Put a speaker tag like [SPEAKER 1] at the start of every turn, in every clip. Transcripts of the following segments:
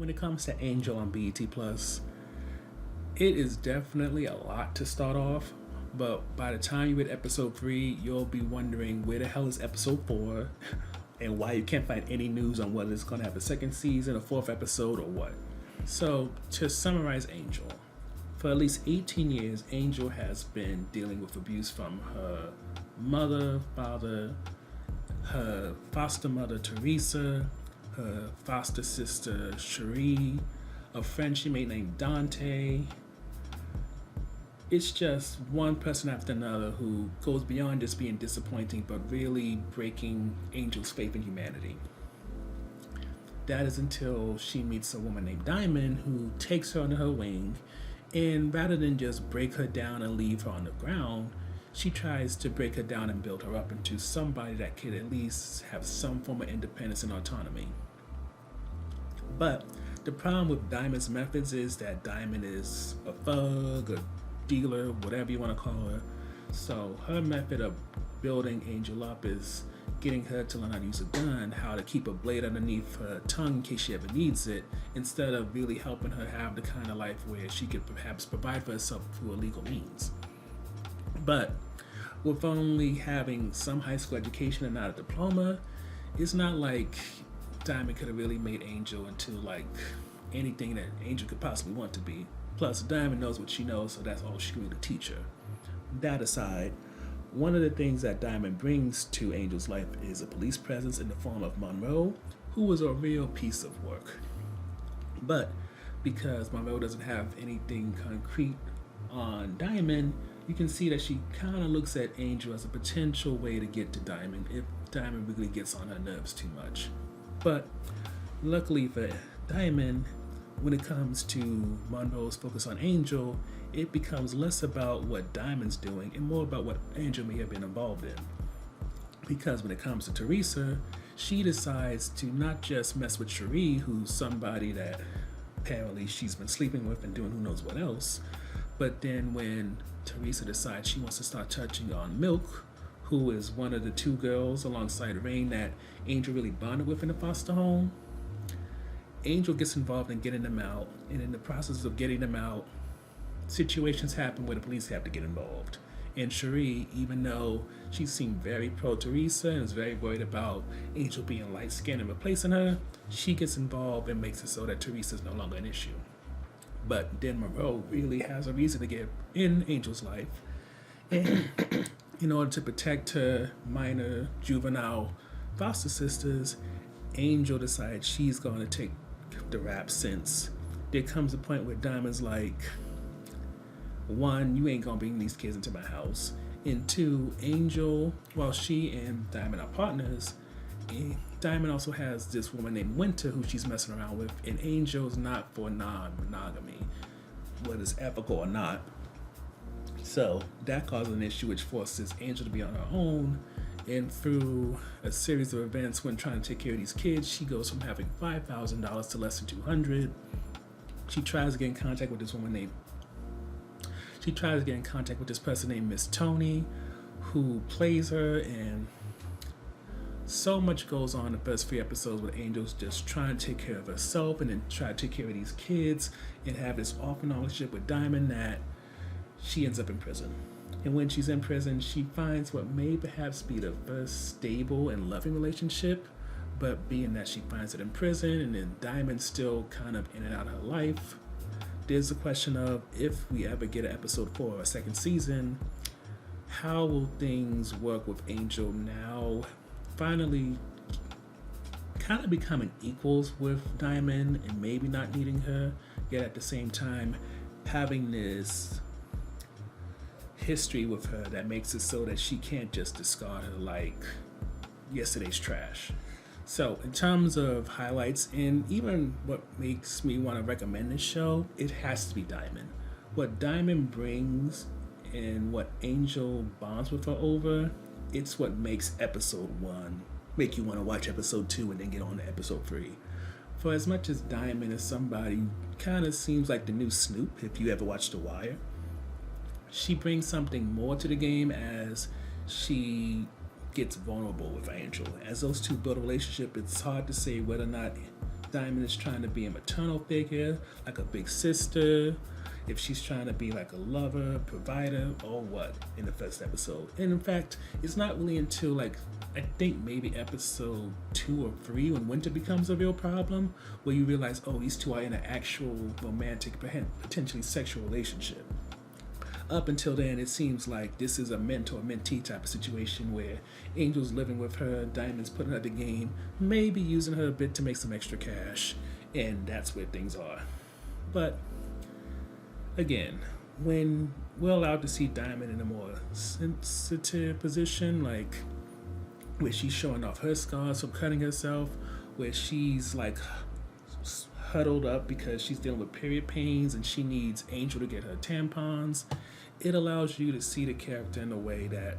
[SPEAKER 1] When it comes to Angel on BET Plus, it is definitely a lot to start off, but by the time you hit episode 3, you'll be wondering where the hell is episode 4 and why you can't find any news on whether it's going to have a second season, a fourth episode, or what. So, to summarize Angel, for at least 18 years, Angel has been dealing with abuse from her mother, father, her foster mother, Teresa, her foster sister, Cherie, a friend she made named Dante. It's just one person after another who goes beyond just being disappointing but really breaking Angel's faith in humanity. That is until she meets a woman named Diamond who takes her under her wing, and rather than just break her down and leave her on the ground, she tries to break her down and build her up into somebody that could at least have some form of independence and autonomy. But the problem with Diamond's methods is that Diamond is a thug, a dealer, whatever you want to call her. So her method of building Angel up is getting her to learn how to use a gun, how to keep a blade underneath her tongue in case she ever needs it, instead of really helping her have the kind of life where she could perhaps provide for herself through illegal means. But with only having some high school education and not a diploma, it's not like Diamond could have really made Angel into like anything that Angel could possibly want to be. Plus, Diamond knows what she knows, so that's all she can really teach her. That aside, one of the things that Diamond brings to Angel's life is a police presence in the form of Monroe, who was a real piece of work. But because Monroe doesn't have anything concrete on Diamond, you can see that she kind of looks at Angel as a potential way to get to Diamond if Diamond really gets on her nerves too much. But luckily for Diamond, when it comes to Monroe's focus on Angel, it becomes less about what Diamond's doing and more about what Angel may have been involved in. Because when it comes to Teresa, she decides to not just mess with Cherie, who's somebody that apparently she's been sleeping with and doing who knows what else, but then when Teresa decides she wants to start touching on Milk, who is one of the two girls alongside Rain that Angel really bonded with in the foster home, Angel gets involved in getting them out, and in the process of getting them out, situations happen where the police have to get involved. And Cherie, even though she seemed very pro-Teresa and was very worried about Angel being light-skinned and replacing her, she gets involved and makes it so that Teresa's no longer an issue. But then Monroe really has a reason to get in Angel's life. And in order to protect her minor juvenile foster sisters, Angel decides she's going to take the rap, since there comes a point where Diamond's like, 1, you ain't gonna bring these kids into my house, and 2, Angel, while she and Diamond are partners, Diamond also has this woman named Winter who she's messing around with, and Angel's not for non-monogamy, whether it's ethical or not. So that causes an issue which forces Angel to be on her own, and through a series of events when trying to take care of these kids, she goes from having $5,000 to less than $200. She tries to get in contact with this person named Miss Tony, who plays her, and so much goes on in the first 3 episodes with Angel's just trying to take care of herself and then try to take care of these kids and have this off and on relationship with Diamond that she ends up in prison. And when she's in prison, she finds what may perhaps be the first stable and loving relationship, but being that she finds it in prison and then Diamond's still kind of in and out of her life, there's a question of, if we ever get an episode 4 or a second season, how will things work with Angel now finally kind of becoming equals with Diamond and maybe not needing her, yet at the same time having this history with her that makes it so that she can't just discard her like yesterday's trash. So in terms of highlights and even what makes me want to recommend this show, it has to be Diamond. What Diamond brings and what Angel bonds with her over, it's what makes episode 1 make you want to watch episode 2 and then get on to episode 3. For as much as Diamond is somebody kind of seems like the new Snoop if you ever watched The Wire, she brings something more to the game as she gets vulnerable with Angel. As those two build a relationship, it's hard to say whether or not Diamond is trying to be a maternal figure, like a big sister, if she's trying to be like a lover, provider, or what in the first episode. And in fact, it's not really until like I think maybe episode 2 or 3 when Winter becomes a real problem, where you realize, oh, these two are in an actual romantic, potentially sexual relationship. Up until then, it seems like this is a mentor-mentee type of situation where Angel's living with her, Diamond's putting her at the game, maybe using her a bit to make some extra cash, and that's where things are. But again, when we're allowed to see Diamond in a more sensitive position, like where she's showing off her scars from cutting herself, where she's like huddled up because she's dealing with period pains and she needs Angel to get her tampons, it allows you to see the character in a way that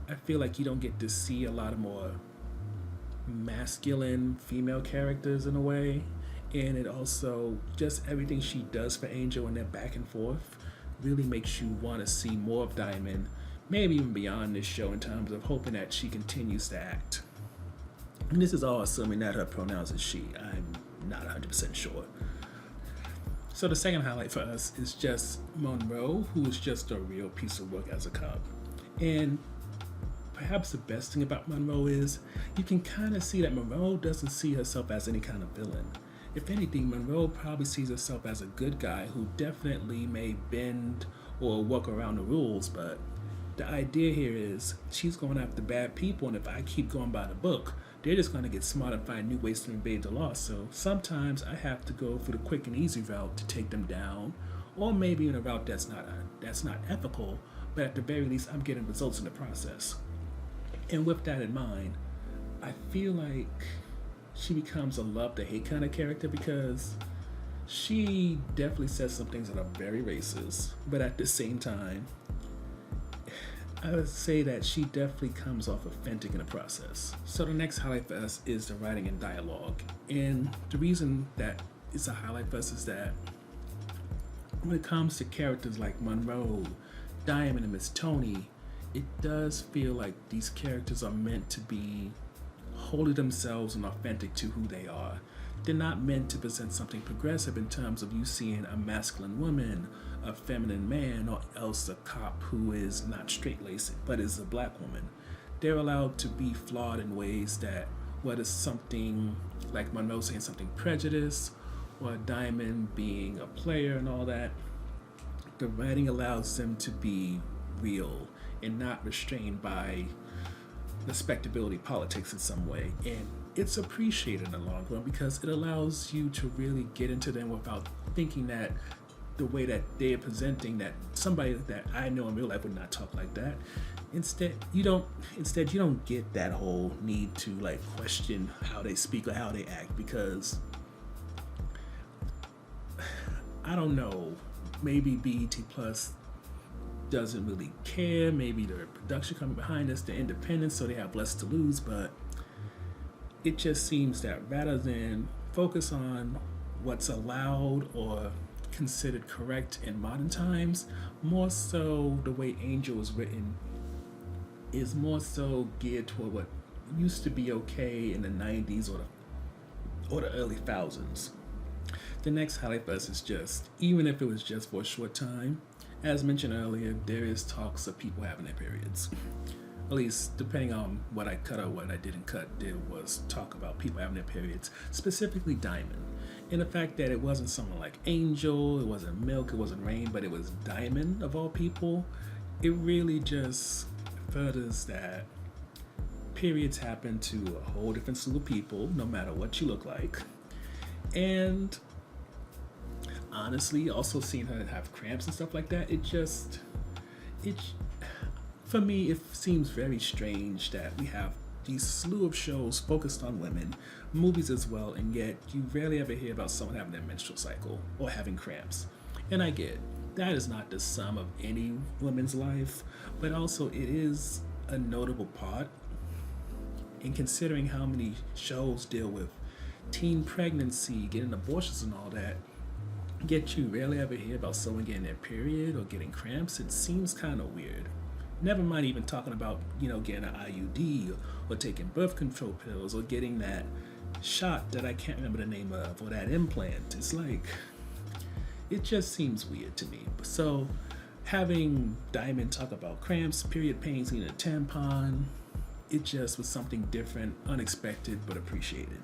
[SPEAKER 1] I feel like you don't get to see a lot of more masculine female characters in a way. And it also, just everything she does for Angel and their back and forth really makes you want to see more of Diamond, maybe even beyond this show, in terms of hoping that she continues to act. And this is all assuming that her pronouns is she. I'm not 100% sure. So the second highlight for us is just Monroe, who is just a real piece of work as a cop. And perhaps the best thing about Monroe is you can kind of see that Monroe doesn't see herself as any kind of villain. If anything, Monroe probably sees herself as a good guy who definitely may bend or work around the rules, but the idea here is she's going after bad people, and if I keep going by the book, they're just going to get smart and find new ways to invade the law. So sometimes I have to go through the quick and easy route to take them down, or maybe even a route that's not ethical, but at the very least I'm getting results in the process. And with that in mind, I feel like she becomes a love to hate kind of character because she definitely says some things that are very racist, but at the same time, I would say that she definitely comes off authentic in the process. So the next highlight for us is the writing and dialogue. And the reason that it's a highlight for us is that when it comes to characters like Monroe, Diamond, and Miss Tony, it does feel like these characters are meant to be wholly themselves and authentic to who they are. They're not meant to present something progressive in terms of you seeing a masculine woman, a feminine man, or else a cop who is not straight-laced but is a black woman. They're allowed to be flawed in ways that, whether it's something like Monroe saying something prejudiced, or Diamond being a player and all that, the writing allows them to be real and not restrained by respectability politics in some way. And it's appreciated in the long run because it allows you to really get into them without thinking that the way that they're presenting that somebody that I know in real life would not talk like that. Instead you don't get that whole need to like question how they speak or how they act, because I don't know, maybe BET Plus doesn't really care, maybe the production coming behind us, they're independent so they have less to lose, but it just seems that rather than focus on what's allowed or considered correct in modern times, more so the way Angel is written is more so geared toward what used to be okay in the 90s or the early thousands. The next highlight for us is just, even if it was just for a short time, as mentioned earlier, there is talks of people having their periods. At least, depending on what I cut or what I didn't cut, there was talk about people having their periods, specifically Diamond. And the fact that it wasn't someone like Angel, it wasn't Milk, it wasn't Rain, but it was Diamond of all people, it really just furthers that periods happen to a whole different slew of people, no matter what you look like. And honestly, also seeing her have cramps and stuff like that, for me, it seems very strange that we have these slew of shows focused on women, movies as well, and yet you rarely ever hear about someone having their menstrual cycle or having cramps. And I get that is not the sum of any woman's life, but also it is a notable part in considering how many shows deal with teen pregnancy, getting abortions and all that, yet you rarely ever hear about someone getting their period or getting cramps. It seems kind of weird. Never mind even talking about, getting an IUD or taking birth control pills or getting that shot that I can't remember the name of, or that implant. It's like, it just seems weird to me. So having Diamond talk about cramps, period pains, needing a tampon, it just was something different, unexpected, but appreciated.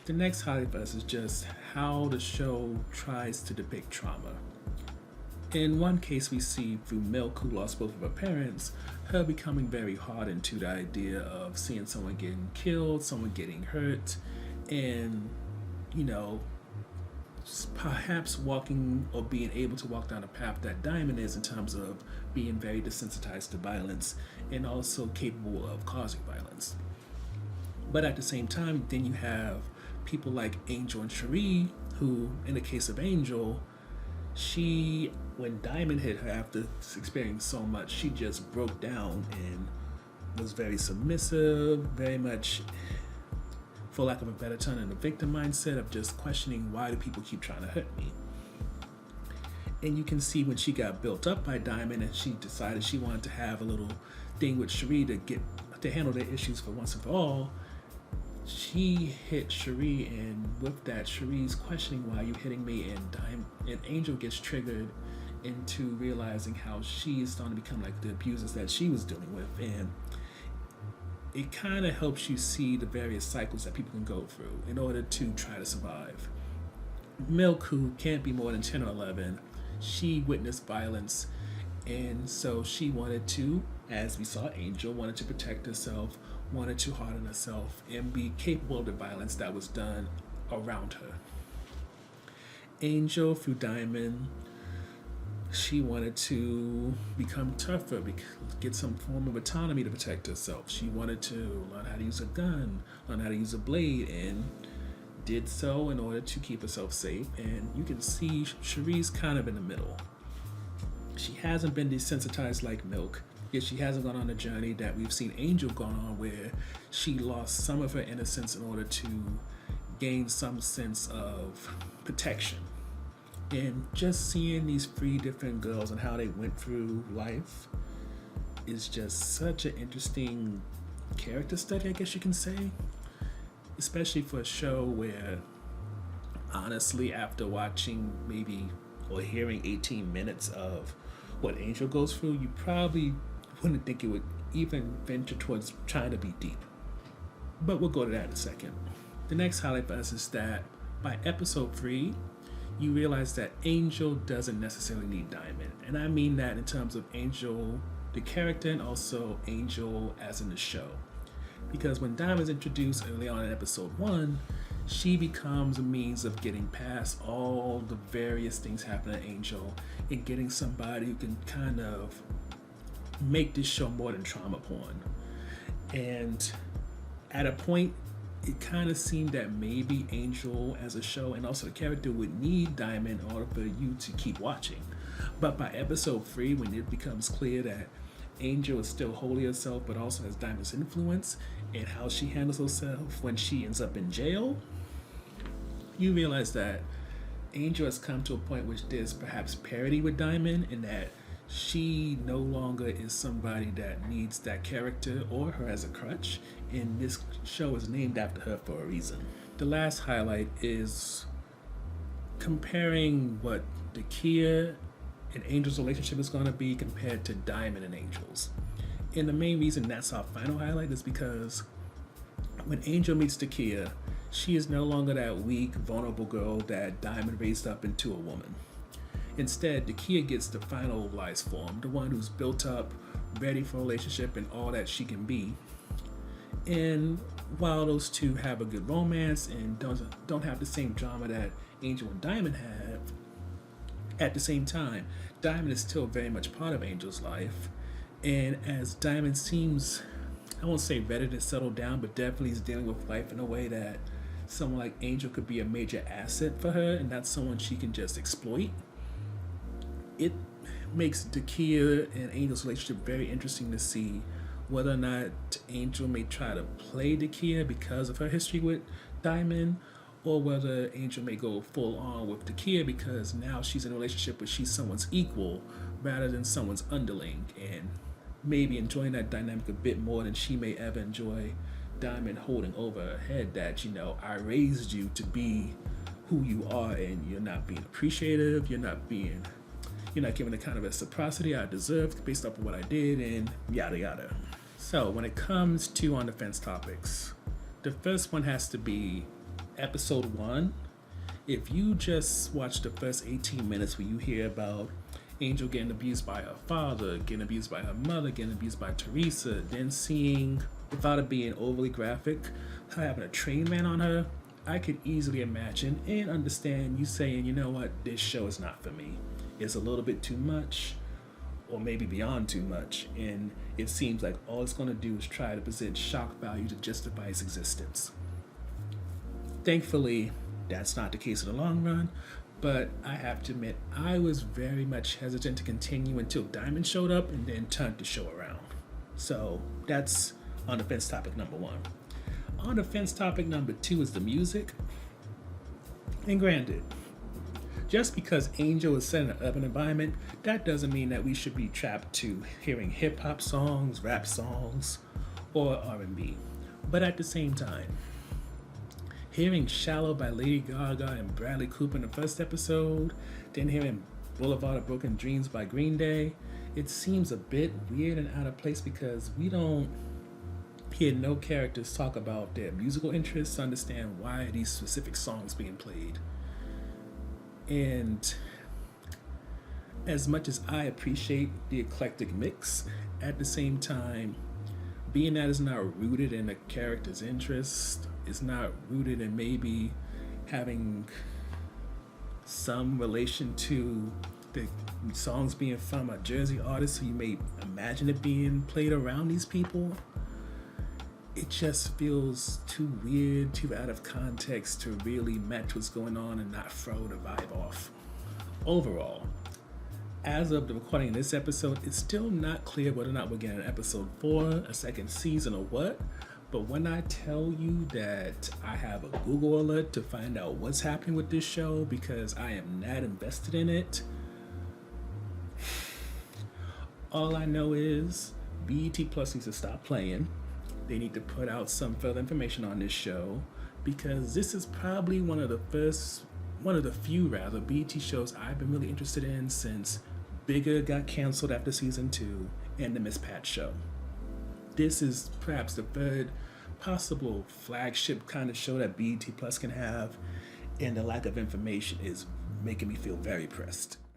[SPEAKER 1] The next highlight for us is just how the show tries to depict trauma. In one case, we see through Milk, who lost both of her parents, her becoming very hardened to the idea of seeing someone getting killed, someone getting hurt, and, you know, perhaps walking or being able to walk down a path that Diamond is in terms of being very desensitized to violence and also capable of causing violence. But at the same time, then you have people like Angel and Cherie, who, in the case of Angel, when Diamond hit her after experiencing so much, she just broke down and was very submissive, very much, for lack of a better term, in the victim mindset of just questioning, why do people keep trying to hurt me? And you can see when she got built up by Diamond and she decided she wanted to have a little thing with Cherie to handle their issues for once and for all, she hit Cherie, and with that, Cherie's questioning, why are you hitting me? And Angel gets triggered into realizing how she is starting to become like the abusers that she was dealing with. And it kind of helps you see the various cycles that people can go through in order to try to survive. Milk, who can't be more than 10 or 11, she witnessed violence, and so she wanted to, as we saw Angel, wanted to protect herself, wanted to harden herself, and be capable of the violence that was done around her. Angel, through Diamond, she wanted to become tougher, get some form of autonomy to protect herself. She wanted to learn how to use a gun, learn how to use a blade, and did so in order to keep herself safe. And you can see Cherie's kind of in the middle. She hasn't been desensitized like Milk, yet she hasn't gone on the journey that we've seen Angel gone on, where she lost some of her innocence in order to gain some sense of protection. And just seeing these three different girls and how they went through life is just such an interesting character study, I guess you can say. Especially for a show where, honestly, after watching maybe or hearing 18 minutes of what Angel goes through, you probably wouldn't think it would even venture towards trying to be deep. But we'll go to that in a second. The next highlight for us is that by episode 3, you realize that Angel doesn't necessarily need Diamond. And I mean that in terms of Angel, the character, and also Angel as in the show. Because when Diamond's introduced early on in episode 1, she becomes a means of getting past all the various things happening to Angel and getting somebody who can kind of make this show more than trauma porn. And at a point, it kind of seemed that maybe Angel as a show and also the character would need Diamond in order for you to keep watching. But by episode 3, when it becomes clear that Angel is still wholly herself, but also has Diamond's influence and how she handles herself when she ends up in jail, you realize that Angel has come to a point which there's perhaps parity with Diamond, in that she no longer is somebody that needs that character or her as a crutch, and this show is named after her for a reason. The last highlight is comparing what Dakia and Angel's relationship is going to be compared to Diamond and Angel's. And the main reason that's our final highlight is because when Angel meets Dakia, she is no longer that weak, vulnerable girl that Diamond raised up into a woman. Instead, Dakia gets the finalized form, the one who's built up, ready for a relationship and all that she can be. And while those two have a good romance and don't have the same drama that Angel and Diamond have, at the same time, Diamond is still very much part of Angel's life. And as Diamond seems, I won't say ready to settle down, but definitely is dealing with life in a way that someone like Angel could be a major asset for her and not someone she can just exploit. It makes Dakia and Angel's relationship very interesting to see whether or not Angel may try to play Dakia because of her history with Diamond, or whether Angel may go full on with Dakia because now she's in a relationship where she's someone's equal rather than someone's underling, and maybe enjoying that dynamic a bit more than she may ever enjoy Diamond holding over her head that, I raised you to be who you are, and you're not being appreciative, you're not giving the kind of reciprocity I deserved based off of what I did, and yada yada. So when it comes to on the fence topics, the first one has to be episode 1. If you just watch the first 18 minutes where you hear about Angel getting abused by her father, getting abused by her mother, getting abused by Teresa, then seeing, without it being overly graphic, her having a train ran on her, I could easily imagine and understand you saying, you know what, this show is not for me. It's a little bit too much, or maybe beyond too much, and it seems like all it's going to do is try to present shock value to justify its existence. Thankfully, that's not the case in the long run, but I have to admit, I was very much hesitant to continue until Diamond showed up and then turned the show around. So that's on the fence topic number 1. On the fence topic number 2 is the music. And granted, just because Angel is set in an urban environment, that doesn't mean that we should be trapped to hearing hip-hop songs, rap songs, or R&B. But at the same time, hearing Shallow by Lady Gaga and Bradley Cooper in the first episode, then hearing Boulevard of Broken Dreams by Green Day, it seems a bit weird and out of place because we don't hear no characters talk about their musical interests to understand why these specific songs being played. And as much as I appreciate the eclectic mix, at the same time, being that it's not rooted in a character's interest, it's not rooted in maybe having some relation to the songs being from a Jersey artist, so you may imagine it being played around these people. It just feels too weird, too out of context to really match what's going on and not throw the vibe off. Overall, as of the recording of this episode, it's still not clear whether or not we're getting an episode 4, a second season, or what. But when I tell you that I have a Google alert to find out what's happening with this show because I am not invested in it, all I know is BET Plus needs to stop playing. They need to put out some further information on this show because this is probably one of the few BET shows I've been really interested in since Bigger got canceled after season 2 and the Miss Pat show. This is perhaps the third possible flagship kind of show that BET Plus can have, and the lack of information is making me feel very pressed.